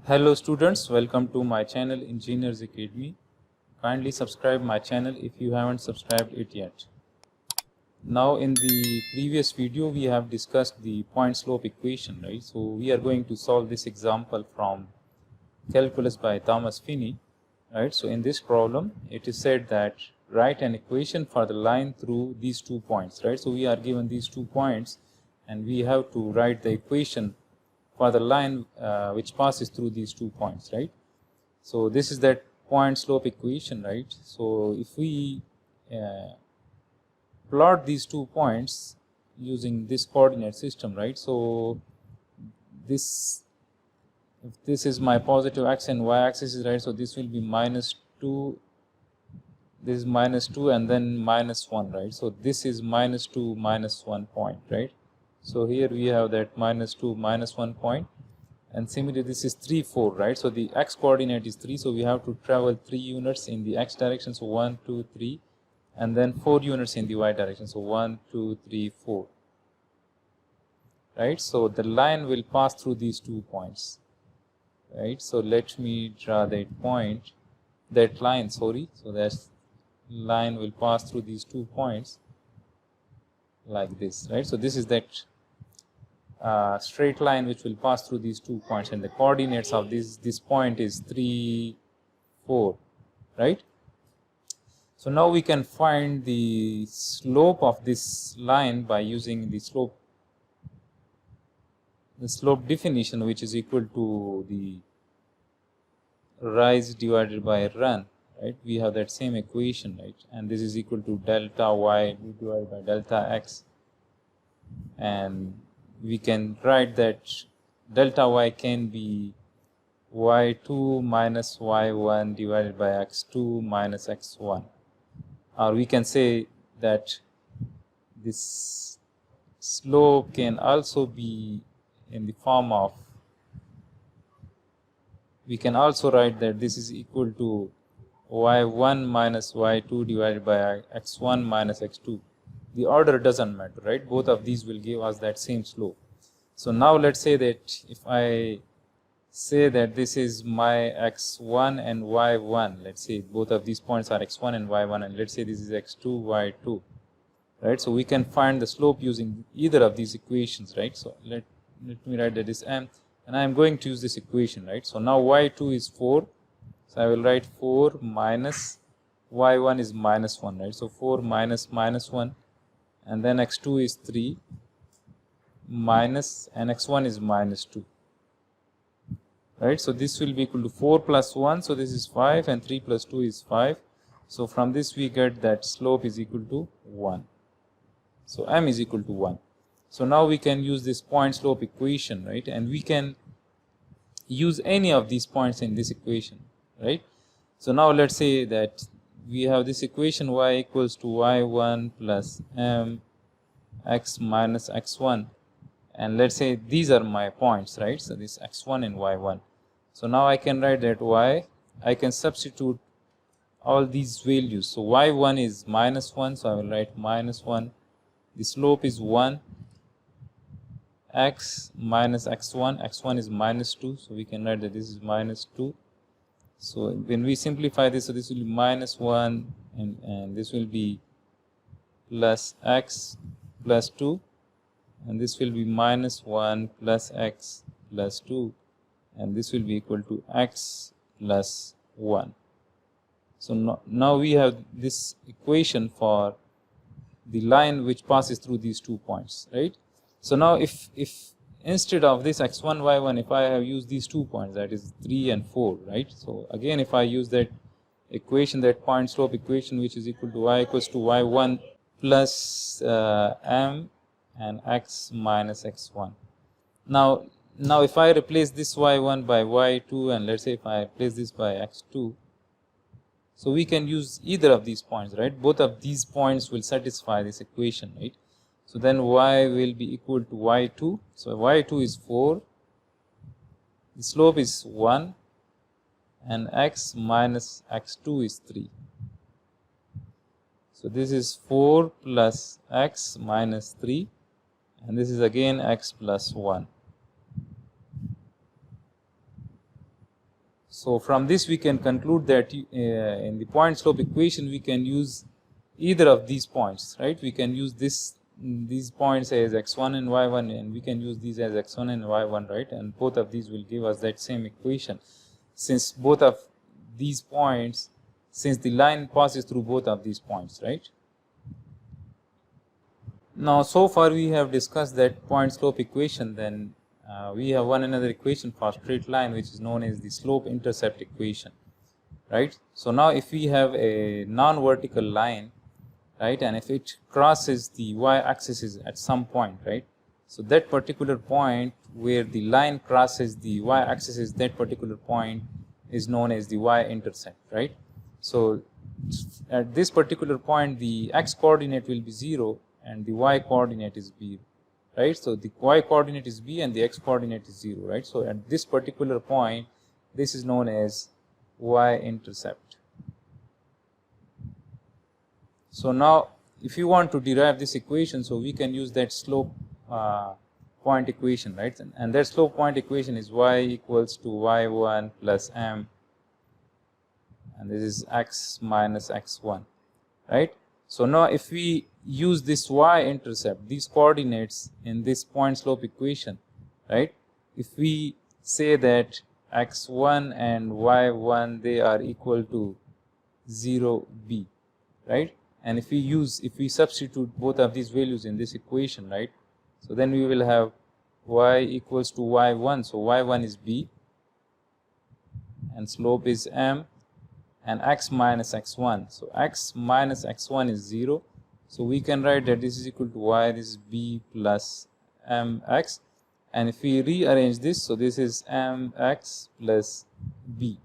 Hello students, welcome to my channel Engineers Academy. Kindly subscribe my channel if you haven't subscribed it yet. Now in the previous video we have discussed the point slope equation, right? So we are going to solve this example from Calculus by Thomas Finney, right? So in this problem it is said that write an equation for the line through these 2 points, right? So we are given these 2 points and we have to write the equation for the line which passes through these 2 points, right? So this is that point slope equation, right? So if we plot these 2 points using this coordinate system, right? So this, if this is my positive x and y axis, right? So this will be -2, this is -2 and then -1, right? So this is -2 -1 point, right? So here we have that -2 -1 point, and similarly this is 3 4, right? So the x coordinate is 3, so we have to travel 3 units in the x direction, so 1 2 3, and then 4 units in the y direction, so 1 2 3 4, right? So the line will pass through these 2 points, right? So let me draw that line, sorry. So that line will pass through these 2 points like this, right? So this is that straight line which will pass through these 2 points, and the coordinates of this point is 3 4, right? So now we can find the slope of this line by using the slope definition, which is equal to the rise divided by run, right? We have that same equation, right? And this is equal to delta y divided by delta x, and we can write that delta y can be y2 minus y1 divided by x2 minus x1, or we can say that this slope can also be in the form of, we can also write that this is equal to y1 minus y2 divided by x1 minus x2. The order doesn't matter, right? Both of these will give us that same slope. So now let's say that if I say that this is my x1 and y1, let's say both of these points are x1 and y1, and let's say this is x2, y2, right? So we can find the slope using either of these equations, right? So let me write that is m, and I am going to use this equation, right? So now y2 is 4, so I will write 4 minus y1 is -1, right? So 4 minus -1, and then x2 is 3 minus, and x1 is -2, right? So this will be equal to 4 plus 1, so this is 5, and 3 plus 2 is 5. So from this we get that slope is equal to 1. So m is equal to 1. So now we can use this point slope equation, right? And we can use any of these points in this equation, right? So now let's say that we have this equation y equals to y1 plus m x minus x1, and let's say these are my points, right? So this x1 and y1. So now I can write that I can substitute all these values. So y1 is -1, so I will write -1. The slope is 1. X minus x1, x1 is -2, so we can write that this is -2. So when we simplify this, so this will be -1, and this will be plus x plus 2, and this will be -1 plus x plus 2, and this will be equal to x plus 1. So now we have this equation for the line which passes through these 2 points, right? So now if instead of this x1 y1, if I have used these 2 points, that is 3 and 4, right? So again, if I use that equation, that point slope equation, which is equal to y equals to y1 plus m and x minus x1. Now if I replace this y1 by y2, and let's say if I replace this by x2, so we can use either of these points, right? Both of these points will satisfy this equation, right? So then y will be equal to y2. So y2 is 4, the slope is 1, and x minus x2 is 3. So this is 4 plus x minus 3, and this is again x plus 1. So from this we can conclude that in the point slope equation we can use either of these points, right? We can use these points as x1 and y1, and we can use these as x1 and y1, right? And both of these will give us that same equation, since both of these points, since the line passes through both of these points, right? Now so far we have discussed that point slope equation. Then we have one another equation for straight line, which is known as the slope-intercept equation, right? So now if we have a non-vertical line, right, and if it crosses the y-axis at some point, right, so that particular point where the line crosses the y-axis, that particular point is known as the y-intercept, right? So at this particular point the x coordinate will be 0 and the y coordinate is b, right? So the y coordinate is b and the x coordinate is 0, right? So at this particular point this is known as y-intercept. So now if you want to derive this equation, so we can use that slope point equation, right? And that slope point equation is y equals to y1 plus m, and this is x minus x1, right? So now if we use this y-intercept, these coordinates in this point slope equation, right? If we say that x1 and y1 they are equal to 0, b, right? And if we substitute both of these values in this equation, right? So then we will have y equals to y1, so y1 is b and slope is m, and x minus x1, so x minus x1 is 0, so we can write that this is equal to y, this is b plus mx, and if we rearrange this, so this is mx plus b,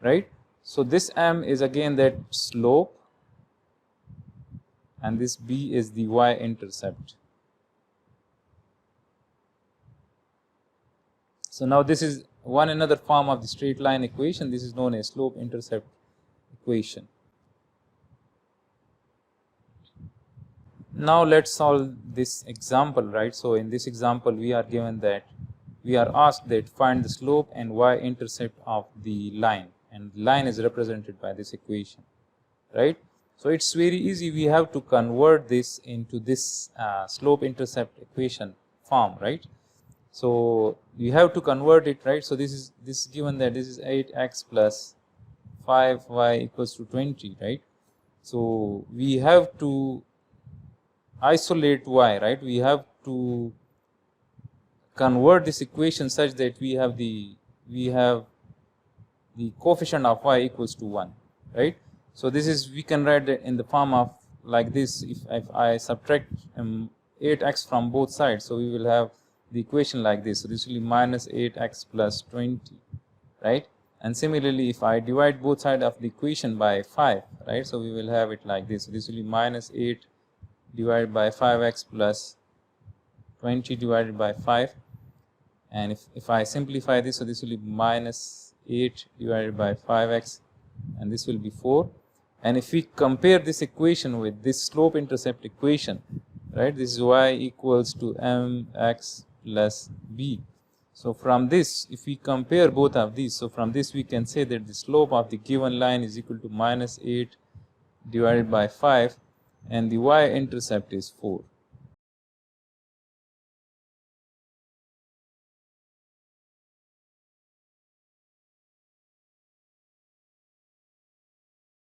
right? So this m is again that slope and this b is the y-intercept. So now this is one another form of the straight line equation. This is known as slope-intercept equation. Now let's solve this example, right? So in this example we are given that we are asked that find the slope and y-intercept of the line, and the line is represented by this equation, right? So it's very easy. We have to convert this into this slope-intercept equation form, right? So we have to convert it, right? So this is given that this is 8x plus 5y equals to 20, right? So we have to isolate y, right? We have to convert this equation such that we have the coefficient of y equals to 1, right? So this is, we can write it in the form of like this. If I subtract 8x from both sides, so we will have the equation like this. So this will be minus 8x plus 20, right? And similarly, if I divide both sides of the equation by 5, right, so we will have it like this. So this will be minus 8 divided by 5x plus 20 divided by 5, and if I simplify this, so this will be minus 8 divided by 5x, and this will be 4. And if we compare this equation with this slope-intercept equation, right, this is y equals to mx plus b. So from this, if we compare both of these, so from this we can say that the slope of the given line is equal to minus 8 divided by 5, and the y-intercept is 4,